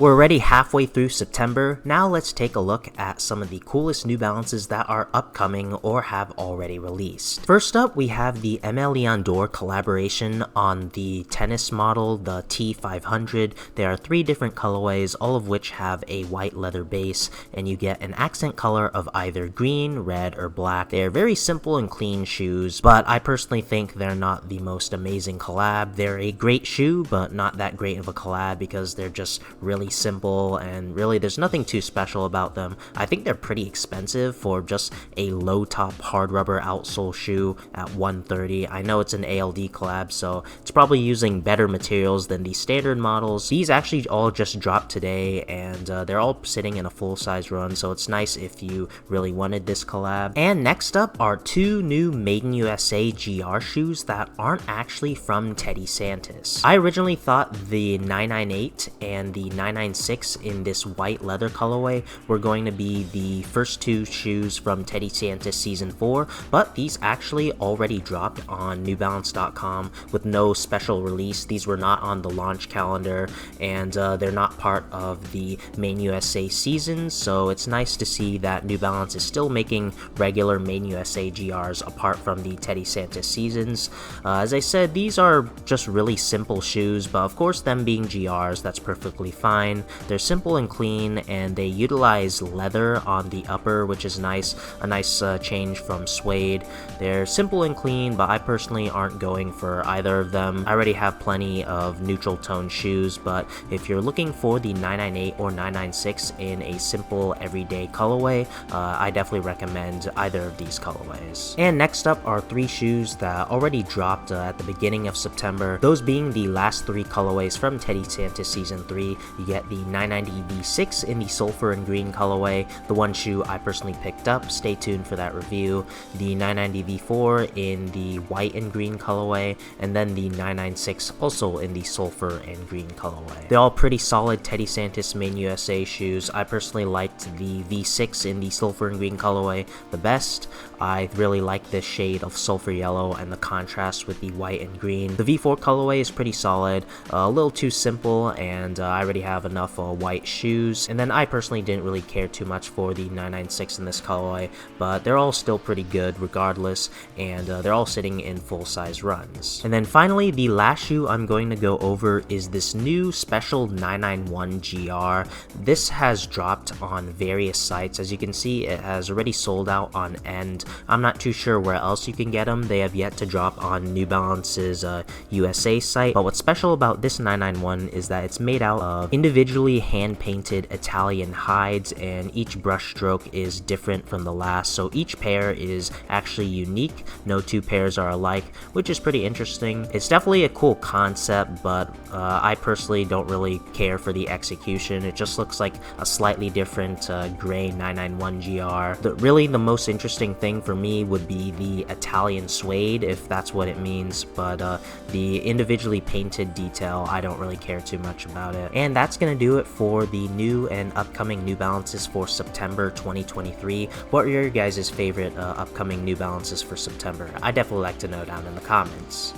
We're already halfway through September. Now let's take a look at some of the coolest New Balances that are upcoming or have already released. First up, we have the Aimé Leon Dore collaboration on the tennis model, the T500. There are 3 different colorways, all of which have a white leather base, and you get an accent color of either green, red, or black. They are very simple and clean shoes, but I personally think they're not the most amazing collab. They're a great shoe, but not that great of a collab because they're just really simple, and really there's nothing too special about them. I think they're pretty expensive for just a low top hard rubber outsole shoe at $130. I know it's an ALD collab, so it's probably using better materials than the standard models. These actually all just dropped today, and they're all sitting in a full-size run, so it's nice if you really wanted this collab. And next up are 2 new Made in USA GR shoes that aren't actually from Teddy Santis. I originally thought the 998 and the 996 in this white leather colorway were going to be the first 2 shoes from Teddy Santis Season 4, but these actually already dropped on NewBalance.com with no special release. These were not on the launch calendar, and they're not part of the Made in USA seasons, so it's nice to see that New Balance is still making regular Made in USA GRs apart from the Teddy Santis seasons. As I said, these are just really simple shoes, but of course them being GRs, that's perfectly fine. They're simple and clean, and they utilize leather on the upper, which is nice, a nice change from suede. They're simple and clean, but I personally aren't going for either of them. I already have plenty of neutral tone shoes, but if you're looking for the 998 or 996 in a simple everyday colorway, I definitely recommend either of these colorways. And next up are 3 shoes that already dropped at the beginning of September, those being the last 3 colorways from Teddy Santis Season 3. You get the 990 V6 in the sulfur and green colorway, the one shoe I personally picked up, stay tuned for that review, the 990 V4 in the white and green colorway, and then the 996 also in the sulfur and green colorway. They're all pretty solid Teddy Santis Made in USA shoes. I personally liked the V6 in the sulfur and green colorway the best. I really like this shade of sulfur yellow and the contrast with the white and green. The V4 colorway is pretty solid, a little too simple, and I already have enough white shoes. And then I personally didn't really care too much for the 996 in this colorway, but they're all still pretty good regardless, and they're all sitting in full-size runs. And then finally, the last shoe I'm going to go over is this new special 991 GR. This has dropped on various sites. As you can see, it has already sold out on End. I'm not too sure where else you can get them. They have yet to drop on New Balance's USA site, but what's special about this 991 is that it's made out of individually hand-painted Italian hides, and each brush stroke is different from the last, so each pair is actually unique. No 2 pairs are alike, which is pretty interesting. It's definitely a cool concept, but I personally don't really care for the execution. It just looks like a slightly different gray 991 GR. Really the most interesting thing for me would be the Italian suede, if that's what it means, but the individually painted detail, I don't really care too much about it. And that's gonna do it for the new and upcoming New Balances for September 2023. What are your guys' favorite upcoming New Balances for September? I'd definitely like to know down in the comments.